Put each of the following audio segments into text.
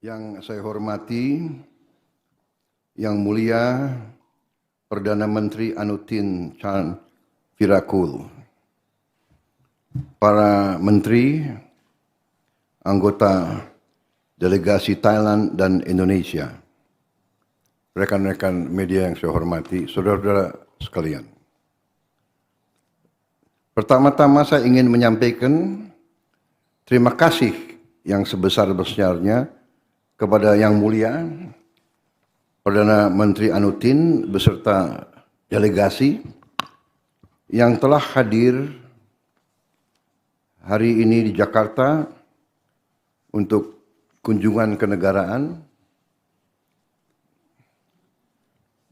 Yang saya hormati, Yang Mulia Perdana Menteri Anutin Chan Virakul, para menteri, anggota delegasi Thailand dan Indonesia, rekan-rekan media yang saya hormati, saudara-saudara sekalian. Pertama-tama saya ingin menyampaikan terima kasih yang sebesar-besarnya kepada Yang Mulia Perdana Menteri Anutin beserta delegasi yang telah hadir hari ini di Jakarta untuk kunjungan kenegaraan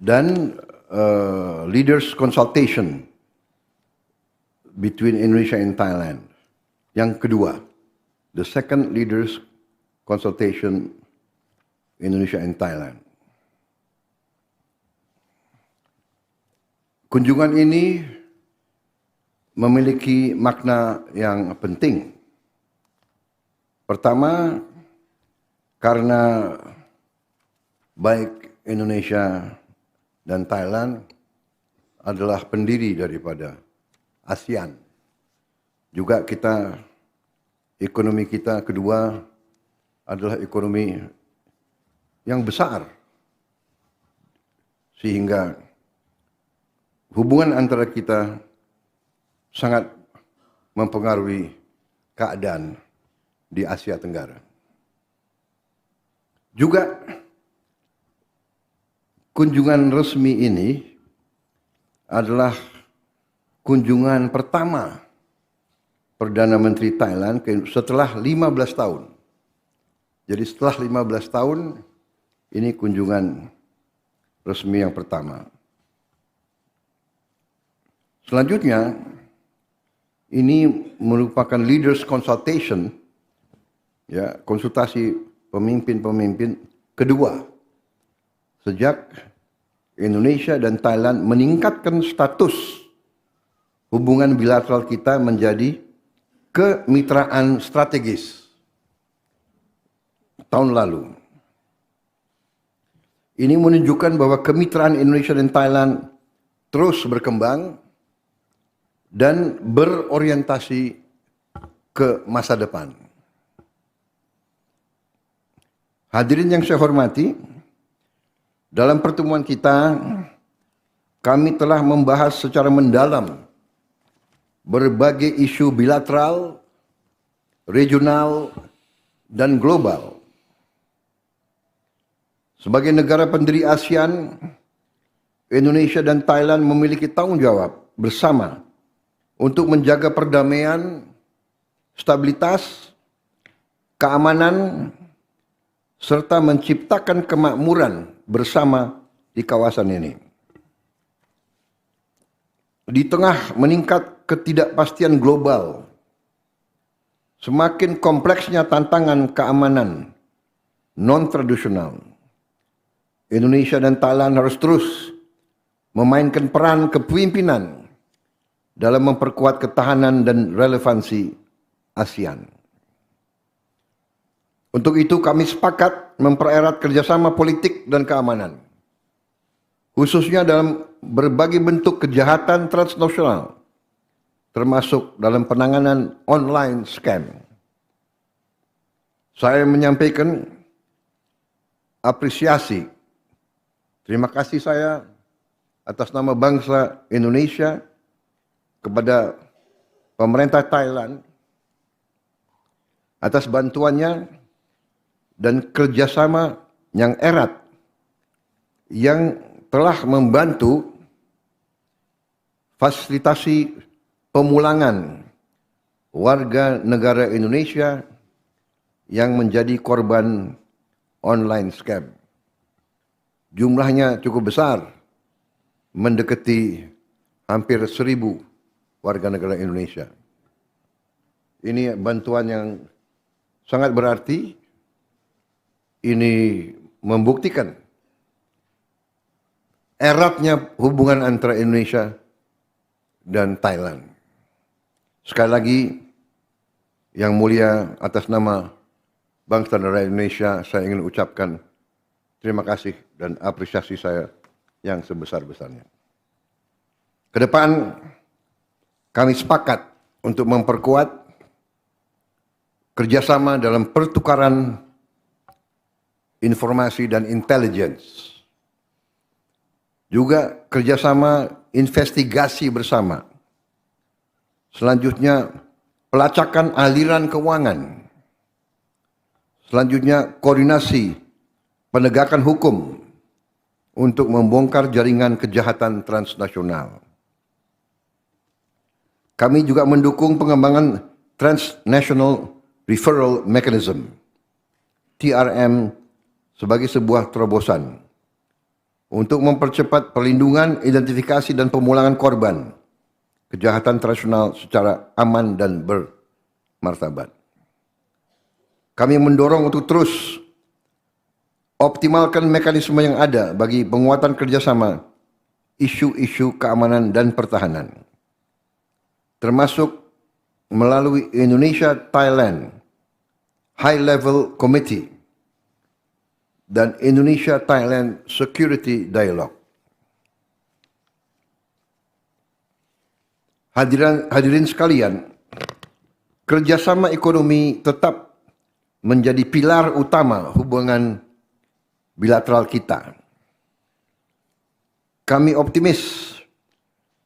dan leaders consultation between Indonesia and Thailand. Yang kedua, the second leaders consultation Indonesia and Thailand. Kunjungan ini memiliki makna yang penting. Pertama, karena baik Indonesia dan Thailand adalah pendiri daripada ASEAN. Juga ekonomi kita kedua adalah ekonomi yang besar. Sehingga hubungan antara kita sangat mempengaruhi keadaan di Asia Tenggara. Juga kunjungan resmi ini adalah kunjungan pertama Perdana Menteri Thailand setelah 15 tahun. Jadi setelah 15 tahun ini kunjungan resmi yang pertama. Selanjutnya, ini merupakan leaders consultation, ya, konsultasi pemimpin-pemimpin kedua sejak Indonesia dan Thailand meningkatkan status hubungan bilateral kita menjadi kemitraan strategis tahun lalu. Ini menunjukkan bahwa kemitraan Indonesia dan Thailand terus berkembang dan berorientasi ke masa depan. Hadirin yang saya hormati, dalam pertemuan kita, kami telah membahas secara mendalam berbagai isu bilateral, regional, dan global. Sebagai negara pendiri ASEAN, Indonesia dan Thailand memiliki tanggung jawab bersama untuk menjaga perdamaian, stabilitas, keamanan, serta menciptakan kemakmuran bersama di kawasan ini. Di tengah meningkat ketidakpastian global, semakin kompleksnya tantangan keamanan non-tradisional, Indonesia dan Thailand harus terus memainkan peran kepemimpinan dalam memperkuat ketahanan dan relevansi ASEAN. Untuk itu kami sepakat mempererat kerjasama politik dan keamanan, khususnya dalam berbagai bentuk kejahatan transnasional, termasuk dalam penanganan online scam. Saya menyampaikan apresiasi, terima kasih saya atas nama bangsa Indonesia kepada pemerintah Thailand atas bantuannya dan kerjasama yang erat yang telah membantu fasilitasi pemulangan warga negara Indonesia yang menjadi korban online scam. Jumlahnya cukup besar, mendekati hampir 1.000 warga negara Indonesia. Ini bantuan yang sangat berarti. Ini membuktikan eratnya hubungan antara Indonesia dan Thailand. Sekali lagi, Yang Mulia atas nama bangsa dan rakyat Indonesia, saya ingin ucapkan terima kasih dan apresiasi saya yang sebesar-besarnya. Ke depan, kami sepakat untuk memperkuat kerjasama dalam pertukaran informasi dan intelligence. Juga kerjasama investigasi bersama. Selanjutnya, pelacakan aliran keuangan. Selanjutnya, koordinasi penegakan hukum untuk membongkar jaringan kejahatan transnasional. Kami juga mendukung pengembangan Transnational Referral Mechanism, TRM, sebagai sebuah terobosan untuk mempercepat perlindungan, identifikasi, dan pemulangan korban kejahatan transnasional secara aman dan bermartabat. Kami mendorong untuk terus optimalkan mekanisme yang ada bagi penguatan kerjasama isu-isu keamanan dan pertahanan, termasuk melalui Indonesia-Thailand High Level Committee dan Indonesia-Thailand Security Dialogue. Hadirin sekalian, kerjasama ekonomi tetap menjadi pilar utama hubungan bilateral kita. Kami optimis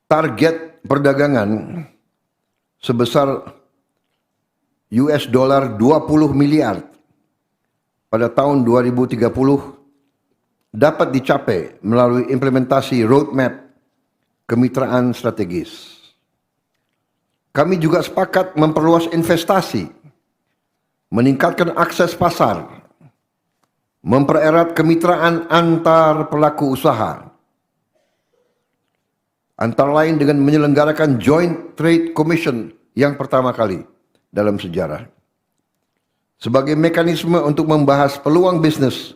target perdagangan sebesar US dollar 20 miliar pada tahun 2030 dapat dicapai melalui implementasi roadmap kemitraan strategis. Kami juga sepakat memperluas investasi, meningkatkan akses pasar, mempererat kemitraan antar pelaku usaha, antara lain dengan menyelenggarakan Joint Trade Commission yang pertama kali dalam sejarah, sebagai mekanisme untuk membahas peluang bisnis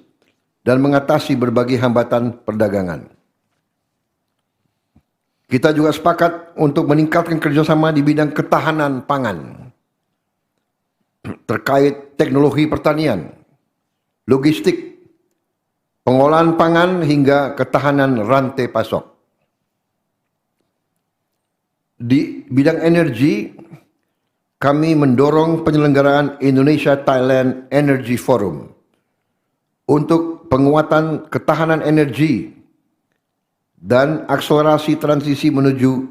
dan mengatasi berbagai hambatan perdagangan. Kita juga sepakat untuk meningkatkan kerjasama di bidang ketahanan pangan, terkait teknologi pertanian, logistik, pengolahan pangan hingga ketahanan rantai pasok. Di bidang energi, kami mendorong penyelenggaraan Indonesia-Thailand Energy Forum untuk penguatan ketahanan energi dan akselerasi transisi menuju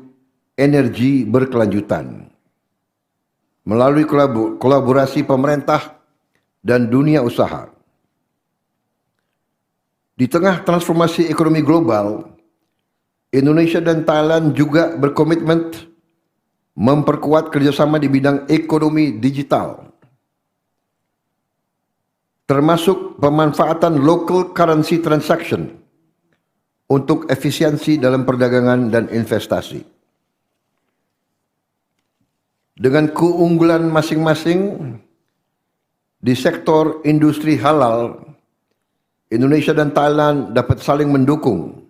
energi berkelanjutan melalui kolaborasi pemerintah dan dunia usaha. Di tengah transformasi ekonomi global, Indonesia dan Thailand juga berkomitmen memperkuat kerjasama di bidang ekonomi digital, termasuk pemanfaatan local currency transaction untuk efisiensi dalam perdagangan dan investasi. Dengan keunggulan masing-masing di sektor industri halal, Indonesia dan Thailand dapat saling mendukung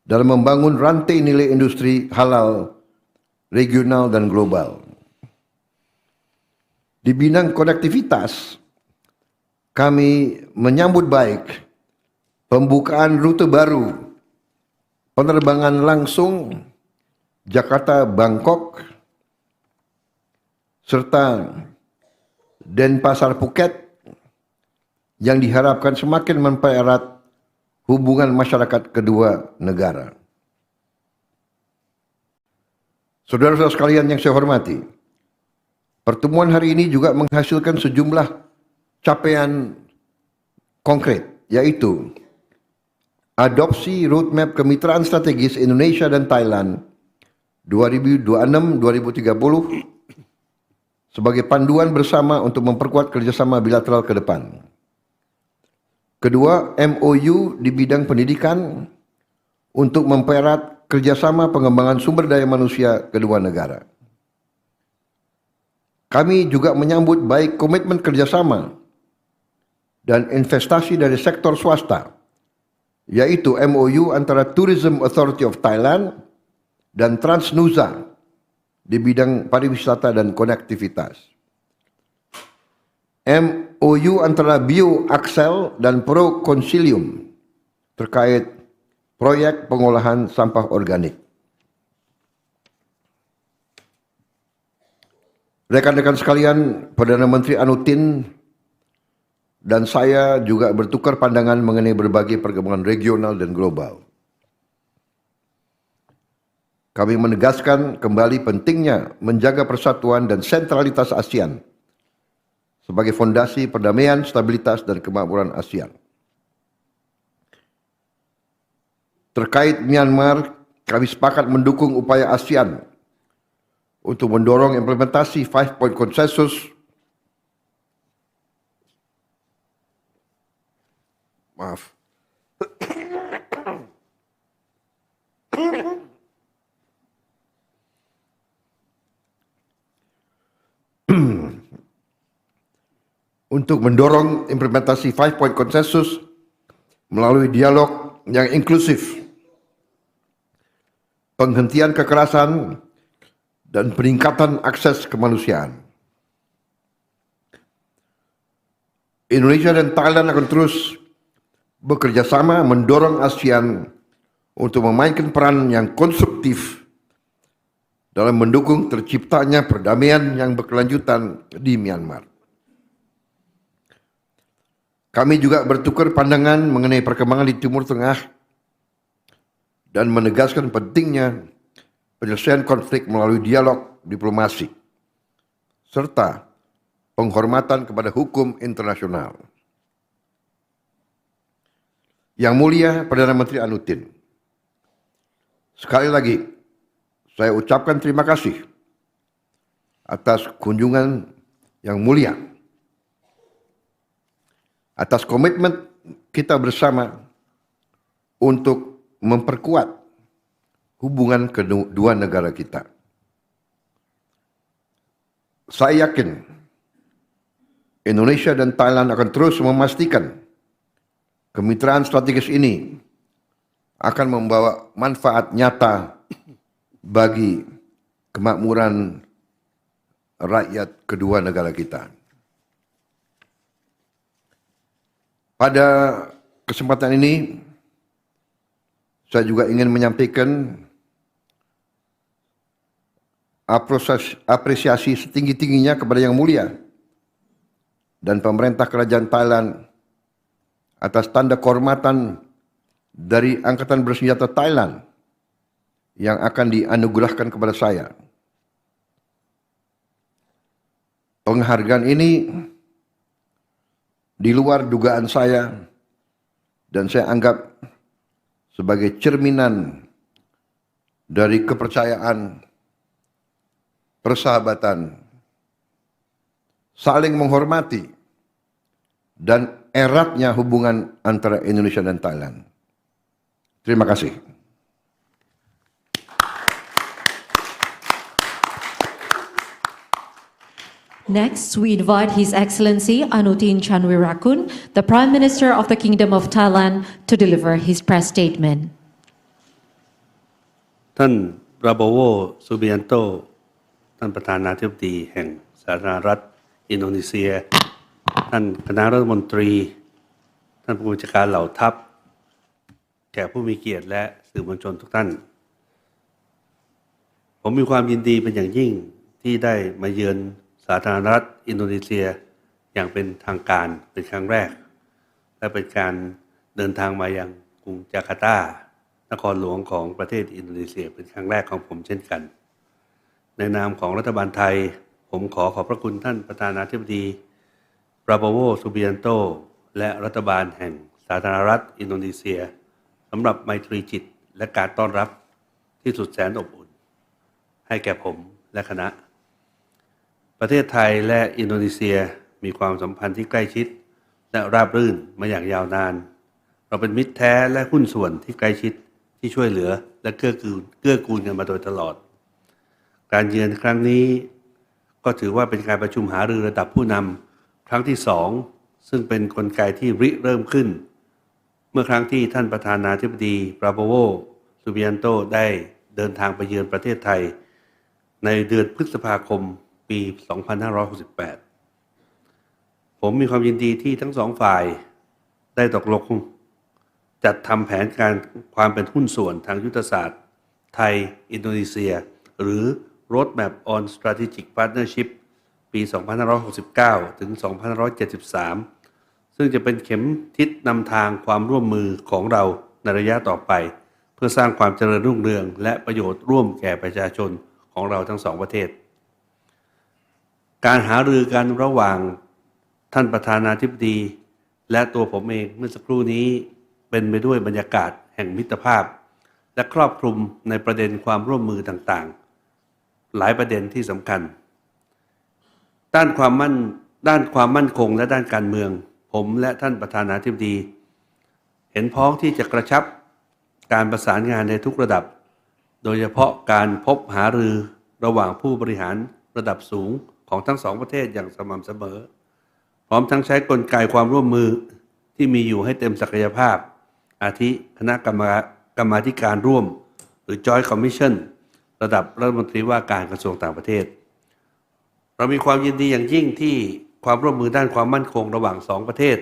dalam membangun rantai nilai industri halal regional dan global. Di bidang konektivitas, kami menyambut baik pembukaan rute baru penerbangan langsung Jakarta-Bangkok serta Denpasar-Phuket yang diharapkan semakin mempererat hubungan masyarakat kedua negara. Saudara-saudara sekalian yang saya hormati, pertemuan hari ini juga menghasilkan sejumlah capaian konkret, yaitu adopsi roadmap kemitraan strategis Indonesia dan Thailand 2026-2030 sebagai panduan bersama untuk memperkuat kerjasama bilateral ke depan. Kedua, MOU di bidang pendidikan untuk mempererat kerjasama pengembangan sumber daya manusia kedua negara. Kami juga menyambut baik komitmen kerjasama dan investasi dari sektor swasta, yaitu MOU antara Tourism Authority of Thailand dan Transnusa di bidang pariwisata dan konektivitas. MOU antara Bioaxel dan Pro Consilium terkait proyek pengolahan sampah organik. Rekan-rekan sekalian, Perdana Menteri Anutin dan saya juga bertukar pandangan mengenai berbagai perkembangan regional dan global. Kami menegaskan kembali pentingnya menjaga persatuan dan sentralitas ASEAN sebagai fondasi perdamaian, stabilitas, dan kemakmuran ASEAN. Terkait Myanmar, kami sepakat mendukung upaya ASEAN untuk mendorong implementasi 5-Point Consensus untuk mendorong implementasi 5-Point Consensus melalui dialog yang inklusif, penghentian kekerasan, dan peningkatan akses kemanusiaan. Indonesia dan Thailand akan terus bekerja sama mendorong ASEAN untuk memainkan peran yang konstruktif dalam mendukung terciptanya perdamaian yang berkelanjutan di Myanmar. Kami juga bertukar pandangan mengenai perkembangan di Timur Tengah dan menegaskan pentingnya penyelesaian konflik melalui dialog diplomasi, serta penghormatan kepada hukum internasional. Yang Mulia Perdana Menteri Anutin, sekali lagi saya ucapkan terima kasih atas kunjungan yang mulia, atas komitmen kita bersama untuk memperkuat hubungan kedua negara kita. Saya yakin Indonesia dan Thailand akan terus memastikan kemitraan strategis ini akan membawa manfaat nyata bagi kemakmuran rakyat kedua negara kita. Pada kesempatan ini, saya juga ingin menyampaikan apresiasi setinggi-tingginya kepada Yang Mulia dan pemerintah Kerajaan Thailand atas tanda kehormatan dari Angkatan Bersenjata Thailand yang akan dianugerahkan kepada saya. Penghargaan ini di luar dugaan saya dan saya anggap sebagai cerminan dari kepercayaan, persahabatan, saling menghormati, dan eratnya hubungan antara Indonesia dan Thailand. Terima kasih. Next, we invite His Excellency Anutin Chanwirakul, the Prime Minister of the Kingdom of Thailand, to deliver his press statement. ท่านราโบโว ซูบิยันโต ท่านประธานาธิบดีแห่งสาธารณรัฐอินโดนีเซีย ท่านคณะรัฐมนตรี ท่านผู้บัญชาการเหล่าทัพ แขกผู้มีเกียรติและสื่อมวลชนทุกท่าน ผมมีความยินดีเป็นอย่างยิ่งที่ได้มาเยือนสาธารณรัฐอินโดนีเซียอย่างเป็นทางการเป็นครั้งแรก และเป็นการเดินทางมายังกรุงจาการ์ตานครหลวงของประเทศอินโดนีเซียเป็นครั้งแรกของผมเช่นกัน ในนามของรัฐบาลไทยผมขอบพระคุณท่านประธานาธิบดีปราโบโว ซูบิยันโต และรัฐบาลแห่งสาธารณรัฐอินโดนีเซียสำหรับไมตรีจิตและการต้อนรับที่สุดแสนอบอุ่นให้แก่ผมและคณะประเทศไทยและอินโดนีเซียมีความสัมพันธ์ที่ใกล้ชิดและราบรื่นมาอย่างยาวนานเราเป็นมิตรแท้และหุ้นส่วนที่ใกล้ชิดที่ช่วยเหลือและเกื้อกูลกันมาโดยตลอดการเยือนครั้งนี้ก็ถือว่าเป็นการประชุมหารือระดับผู้นำครั้งที่2ซึ่งเป็นกลไกที่ริเริ่มขึ้นเมื่อครั้งที่ท่านประธานาธิบดีปราโบโว ซูบิยันโตได้เดินทางไปเยือนประเทศไทยในเดือนพฤษภาคมปี 2568 ผมมีความยินดีที่ทั้งสองฝ่ายได้ตกลงจัดทำแผนการความเป็นหุ้นส่วนทางยุทธศาสตร์ไทยอินโดนีเซียหรือ Roadmap on Strategic Partnership ปี 2569 ถึง 2573 ซึ่งจะเป็นเข็มทิศนำทางความร่วมมือของเราในระยะต่อไปเพื่อสร้างความเจริญรุ่งเรืองและประโยชน์ร่วมแก่ประชาชนของเราทั้งสองประเทศการหารือกันระหว่างท่านประธานาธิบดีและตัวผมเองเมื่อสักครู่นี้เป็นไปด้วยบรรยากาศแห่งมิตรภาพและครอบคลุมในประเด็นความร่วมมือต่างๆหลายประเด็นที่สำคัญด้านความมั่นคงและด้านการเมืองผมและท่านประธานาธิบดีเห็นพ้องที่จะกระชับการประสานงานในทุกระดับโดยเฉพาะการพบหารือระหว่างผู้บริหารระดับสูงของทั้งสองประเทศอย่างสม่ำเสมอพร้อมทั้งใช้กลไกความร่วมมือที่มีอยู่ให้เต็มศักยภาพอาทิคณะกรรมาธิการร่วมหรือ Joint Commission ระดับรัฐมนตรีว่าการกระทรวงต่างประเทศเรามีความยินดีอย่างยิ่งที่ความร่วมมือด้านความมั่นคงระหว่างสองประเทศ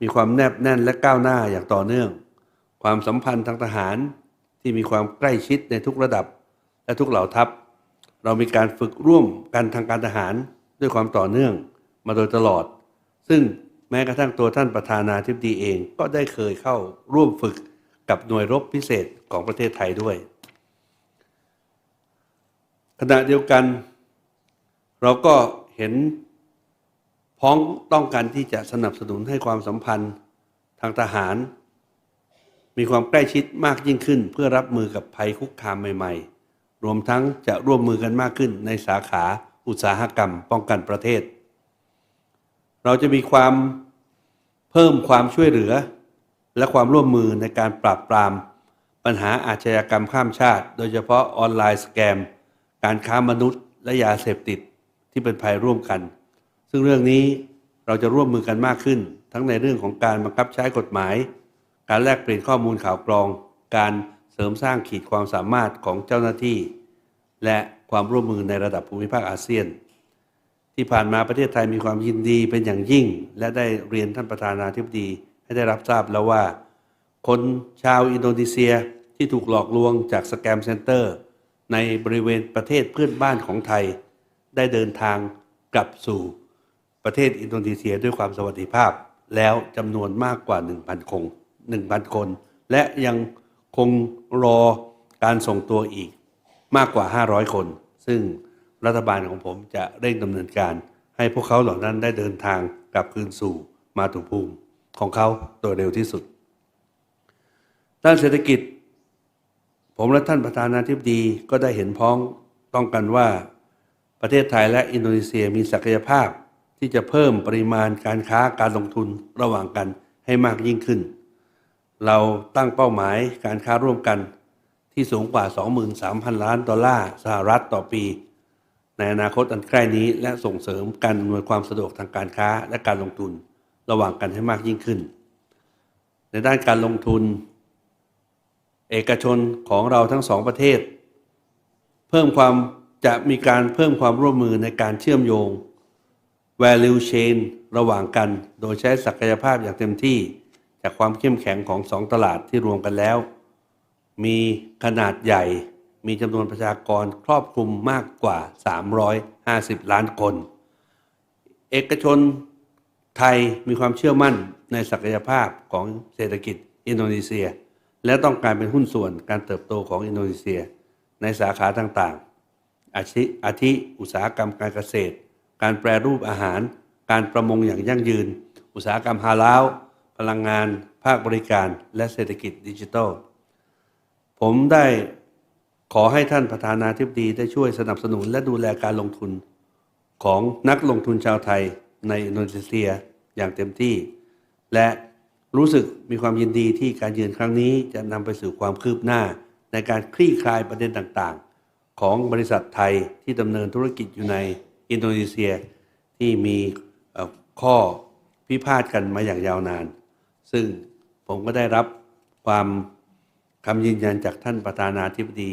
มีความแนบแน่นและก้าวหน้าอย่างต่อเนื่องความสัมพันธ์ทางทหารที่มีความใกล้ชิดในทุกระดับและทุกเหล่าทัพเรามีการฝึกร่วมกันทางการทหารด้วยความต่อเนื่องมาโดยตลอดซึ่งแม้กระทั่งตัวท่านประธานาธิบดีเองก็ได้เคยเข้าร่วมฝึกกับหน่วยรบพิเศษของประเทศไทยด้วยขณะเดียวกันเราก็เห็นพ้องต้องกันที่จะสนับสนุนให้ความสัมพันธ์ทางทหารมีความใกล้ชิดมากยิ่งขึ้นเพื่อรับมือกับภัยคุกคามใหม่ๆรวมทั้งจะร่วมมือกันมากขึ้นในสาขาอุตสาหกรรมป้องกันประเทศเราจะมีความเพิ่มความช่วยเหลือและความร่วมมือในการปราบปรามปัญหาอาชญากรรมข้ามชาติโดยเฉพาะออนไลน์สแกมการค้ามนุษย์และยาเสพติดที่เป็นภัยร่วมกันซึ่งเรื่องนี้เราจะร่วมมือกันมากขึ้นทั้งในเรื่องของการบังคับใช้กฎหมายการแลกเปลี่ยนข้อมูลข่าวกรองการเสริมสร้างขีดความสามารถของเจ้าหน้าที่และความร่วมมือในระดับภูมิภาคอาเซียนที่ผ่านมาประเทศไทยมีความยินดีเป็นอย่างยิ่งและได้เรียนท่านประธานาธิบดีให้ได้รับทราบแล้วว่าคนชาวอินโดนีเซียที่ถูกหลอกลวงจากสแกมเซ็นเตอร์ในบริเวณประเทศเพื่อนบ้านของไทยได้เดินทางกลับสู่ประเทศอินโดนีเซียด้วยความสวัสดิภาพแล้วจำนวนมากกว่า 1,000 คนและยังคงรอการส่งตัวอีกมากกว่า500 คนซึ่งรัฐบาลของผมจะเร่งดำเนินการให้พวกเขาเหล่านั้นได้เดินทางกลับคืนสู่มาตุภูมิของเขาโดยเร็วที่สุดด้านเศรษฐกิจผมและท่านประธานาธิบดีก็ได้เห็นพ้องต้องกันว่าประเทศไทยและอินโดนีเซียมีศักยภาพที่จะเพิ่มปริมาณการค้าการลงทุนระหว่างกันให้มากยิ่งขึ้นเราตั้งเป้าหมายการค้าร่วมกันที่สูงกว่า 23,000 ล้านดอลลาร์สหรัฐต่อปีในอนาคตอันใกล้นี้และส่งเสริมการอำนวยความสะดวกทางการค้าและการลงทุนระหว่างกันให้มากยิ่งขึ้นในด้านการลงทุนเอกชนของเราทั้งสองประเทศจะมีการเพิ่มความร่วมมือในการเชื่อมโยง value chain ระหว่างกันโดยใช้ศักยภาพอย่างเต็มที่จากความเข้มแข็งของสองตลาดที่รวมกันแล้วมีขนาดใหญ่มีจำนวนประชากรครอบคลุมมากกว่า350 ล้านคนเอกชนไทยมีความเชื่อมั่นในศักยภาพของเศรษฐกิจอินโดนีเซียและต้องการเป็นหุ้นส่วนการเติบโตของอินโดนีเซียในสาขาต่างๆอาทิอุตสาหกรรมการเกษตรการแปรรูปอาหารการประมงอย่างยั่งยืนอุตสาหกรรมฮาลาลพลังงานภาคบริการและเศรษฐกิจดิจิทัลผมได้ขอให้ท่านประธานาธิบดีได้ช่วยสนับสนุนและดูแลการลงทุนของนักลงทุนชาวไทยในอินโดนีเซียอย่างเต็มที่และรู้สึกมีความยินดีที่การเยือนครั้งนี้จะนำไปสู่ความคืบหน้าในการคลี่คลายประเด็นต่างๆของบริษัทไทยที่ดำเนินธุรกิจอยู่ในอินโดนีเซียที่มีข้อพิพาทกันมาอย่างยาวนานซึ่งผมก็ได้รับคำยืนยันจากท่านประธานาธิบดี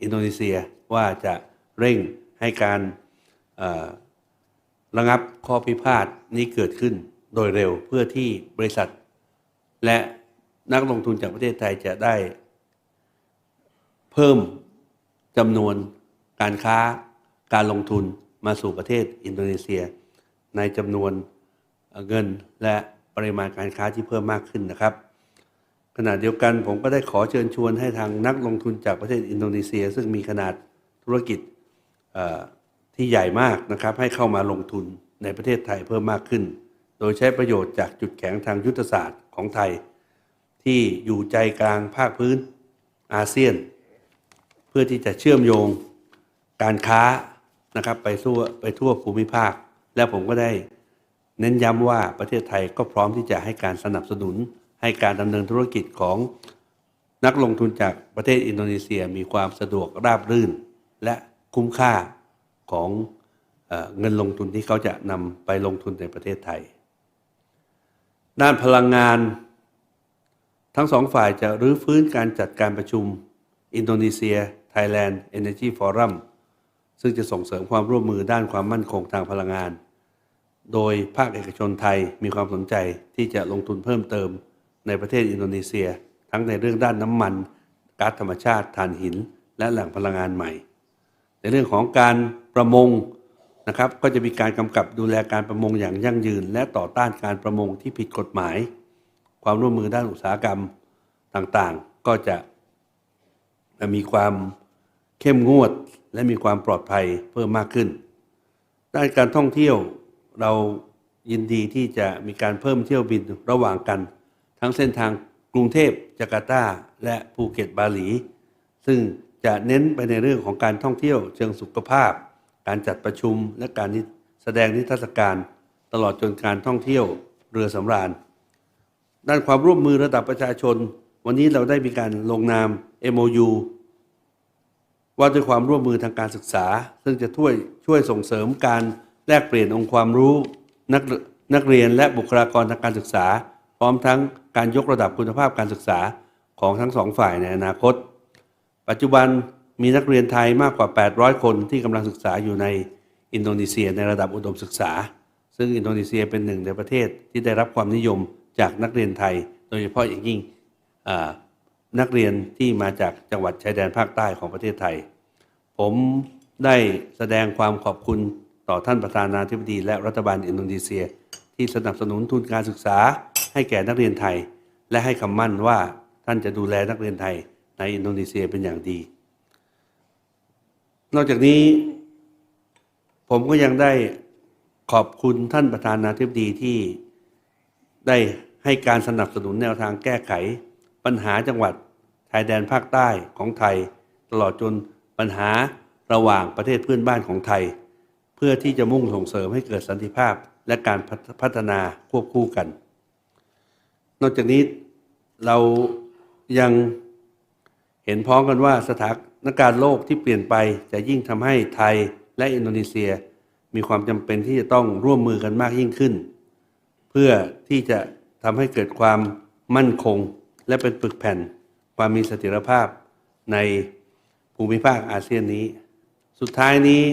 อินโดนีเซียว่าจะเร่งให้การ ระงับข้อพิพาทนี้เกิดขึ้นโดยเร็วเพื่อที่บริษัทและนักลงทุนจากประเทศไทยจะได้เพิ่มจำนวนการค้าการลงทุนมาสู่ประเทศอินโดนีเซียในจำนวนเงินและปริมาณการค้าที่เพิ่มมากขึ้นนะครับขณะเดียวกันผมก็ได้ขอเชิญชวนให้ทางนักลงทุนจากประเทศอินโดนีเซียซึ่งมีขนาดธุรกิจที่ใหญ่มากนะครับให้เข้ามาลงทุนในประเทศไทยเพิ่มมากขึ้นโดยใช้ประโยชน์จากจุดแข็งทางยุทธศาสตร์ของไทยที่อยู่ใจกลางภาคพื้นอาเซียนเพื่อที่จะเชื่อมโยงการค้านะครับไปทั่วภูมิภาคและผมก็ได้เน้นย้ำว่าประเทศไทยก็พร้อมที่จะให้การสนับสนุนให้การดำเนินธุรกิจของนักลงทุนจากประเทศอินโดนีเซียมีความสะดวกราบรื่นและคุ้มค่าของเงินลงทุนที่เขาจะนำไปลงทุนในประเทศไทยด้านพลังงานทั้งสองฝ่ายจะรื้อฟื้นการจัดการประชุมอินโดนีเซีย Thailand Energy Forum ซึ่งจะส่งเสริมความร่วมมือด้านความมั่นคงทางพลังงานโดยภาคเอกชนไทยมีความสนใจที่จะลงทุนเพิ่มเติมในประเทศอินโดนีเซียทั้งในเรื่องด้านน้ำมันก๊าซธรรมชาติถ่านหินและแหล่งพลังงานใหม่ในเรื่องของการประมงนะครับก็จะมีการกำกับดูแลการประมงอย่างยั่งยืนและต่อต้านการประมงที่ผิดกฎหมายความร่วมมือด้านอุตสาหกรรมต่างๆก็จะมีความเข้มงวดและมีความปลอดภัยเพิ่มมากขึ้นด้านการท่องเที่ยวเรายินดีที่จะมีการเพิ่มเที่ยวบินระหว่างกันทั้งเส้นทางกรุงเทพจาการ์ตาและภูเก็ตบาหลีซึ่งจะเน้นไปในเรื่องของการท่องเที่ยวเชิงสุขภาพการจัดประชุมและการแสดงนิทรรศการตลอดจนการท่องเที่ยวเรือสำราญด้านความร่วมมือระดับประชาชนวันนี้เราได้มีการลงนาม MOU ว่าด้วยความร่วมมือทางการศึกษาซึ่งจะช่วยส่งเสริมการแลกเปลี่ยนองค์ความรู้นักเรียนและบุคลากรทางการศึกษาพร้อมทั้งการยกระดับคุณภาพการศึกษาของทั้งสองฝ่ายในอนาคตปัจจุบันมีนักเรียนไทยมากกว่า800คนที่กำลังศึกษาอยู่ในอินโดนีเซียในระดับอุดมศึกษาซึ่งอินโดนีเซียเป็นหนึ่งในประเทศที่ได้รับความนิยมจากนักเรียนไทยโดยเฉพาะอย่างยิ่งนักเรียนที่มาจากจังหวัดชายแดนภาคใต้ของประเทศไทยผมได้แสดงความขอบคุณต่อท่านประธานาธิบดีและรัฐบาลอินโดนีเซียที่สนับสนุนทุนการศึกษาให้แก่นักเรียนไทยและให้คำมั่นว่าท่านจะดูแลนักเรียนไทยในอินโดนีเซียเป็นอย่างดีนอกจากนี้ผมก็ยังได้ขอบคุณท่านประธานาธิบดีที่ได้ให้การสนับสนุนแนวทางแก้ไขปัญหาจังหวัดชายแดนภาคใต้ของไทยตลอดจนปัญหาระหว่างประเทศเพื่อนบ้านของไทยเพื่อที่จะมุ่งส่งเสริมให้เกิดสันติภาพและการพัฒนาควบคู่กันนอกจากนี้เรายังเห็นพ้องกันว่าสถานการณ์โลกที่เปลี่ยนไปจะยิ่งทำให้ไทยและอินโดนีเซียมีความจำเป็นที่จะต้องร่วมมือกันมากยิ่งขึ้นเพื่อที่จะทำให้เกิดความมั่นคงและเป็นปึกแผ่นความมีเสถียรภาพในภูมิภาคอาเซียนนี้สุดท้ายนี้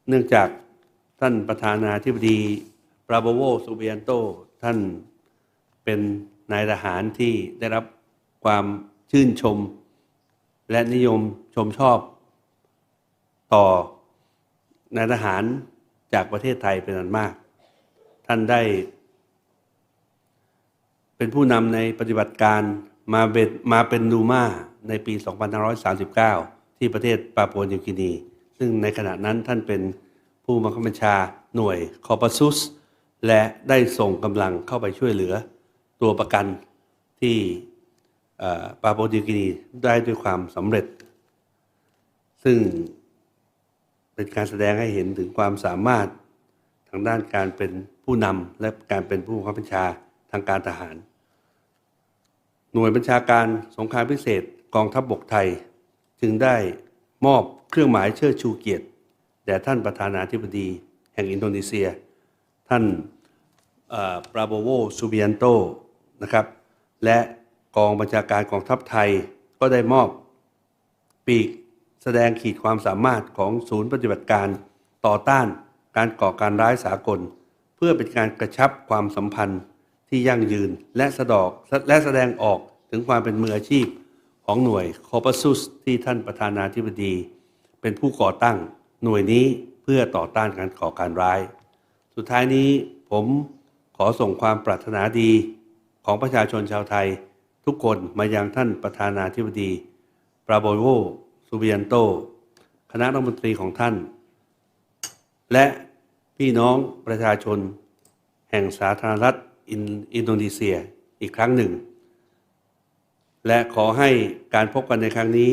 เนื่องจากท่านประธานาธิบดีปราโบโว ซูเบียนโตท่านเป็นนายทหารที่ได้รับความชื่นชมและนิยมชมชอบต่อนายทหารจากประเทศไทยเป็นอันมากท่านได้เป็นผู้นำในปฏิบัติการมาเป็นนูมาในปี 2539 ที่ประเทศปาปัวนิวกินีซึ่งในขณะนั้นท่านเป็นผู้บังคับบัญชาหน่วยคอปัสซุสและได้ส่งกำลังเข้าไปช่วยเหลือตัวประกันที่ปาปัวนิวกินีได้ด้วยความสำเร็จซึ่งเป็นการแสดงให้เห็นถึงความสามารถทางด้านการเป็นผู้นำและการเป็นผู้บังคับบัญชาทางการทหารหน่วยบัญชาการสงครามพิเศษกองทัพบกไทยจึงได้มอบเครื่องหมายเชิดชูเกียรติแด่ท่านประธานาธิบดีแห่งอินโดนีเซียท่านปราโบโว ซูเบียนโตนะครับและกองบัญชาการกองทัพไทยก็ได้มอบปีกแสดงขีดความสามารถของศูนย์ปฏิบัติการต่อต้าน การก่อการร้ายสากล เพื่อเป็นการกระชับความสัมพันธ์ที่ยั่งยืนและแสดงออกถึงความเป็นมืออาชีพของหน่วยคอปัสซุสที่ท่านประธานาธิบดีเป็นผู้ก่อตั้งหน่วยนี้เพื่อต่อต้านการก่อการร้าย สุดท้ายนี้ผมขอส่งความปรารถนาดีของประชาชนชาวไทยทุกคนมายังท่านประธานาธิบดีปราโบโวซูบิยันโตคณะรัฐมนตรีของท่านและพี่น้องประชาชนแห่งสาธารณรัฐอินโดนีเซียอีกครั้งหนึ่งและขอให้การพบกันในครั้งนี้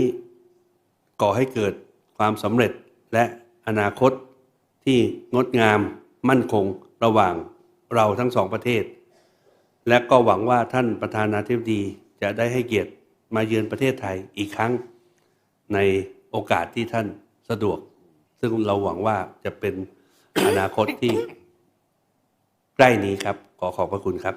ก่อให้เกิดความสำเร็จและอนาคตที่งดงามมั่นคงระหว่างเราทั้งสองประเทศและก็หวังว่าท่านประธานาธิบดีจะได้ให้เกียรติมาเยือนประเทศไทยอีกครั้งในโอกาสที่ท่านสะดวกซึ่งเราหวังว่าจะเป็นอนาคตที่ใกล้นี้ครับขอขอบพระคุณครับ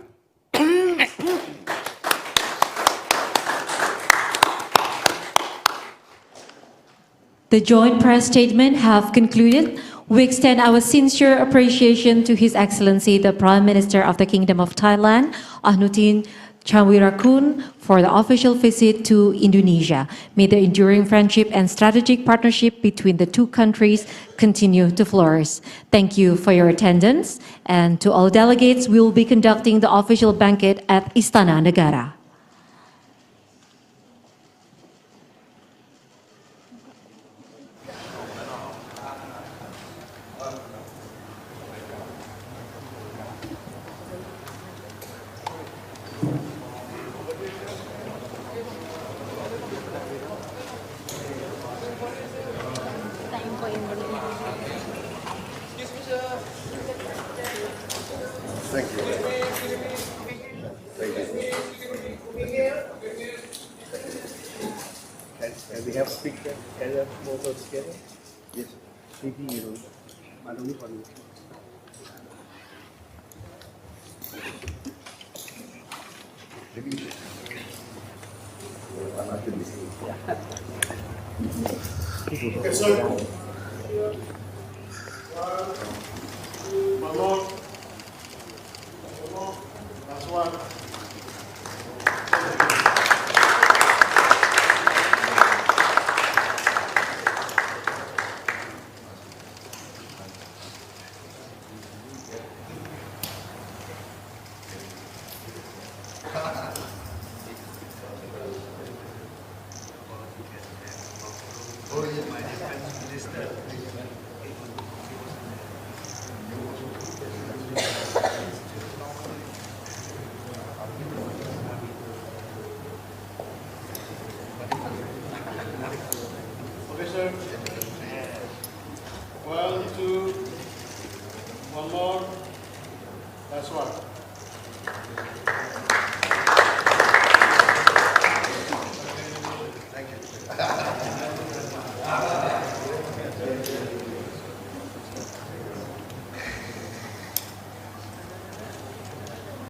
The joint press statement have concluded. We extend our sincere appreciation to His Excellency the Prime Minister of the Kingdom of Thailand, Anutin Chanwirakul, for the official visit to Indonesia. May the enduring friendship and strategic partnership between the two countries continue to flourish. Thank you for your attendance. And to all delegates, we will be conducting the official banquet at Istana Negara. Thank you. Can we have a picture together, photo together? Yes. พี่ๆอยู่มาตรงนี้ก่อน Okay, sir. My lord. That's one. Okay, sir. 1, 2, one more. That's one.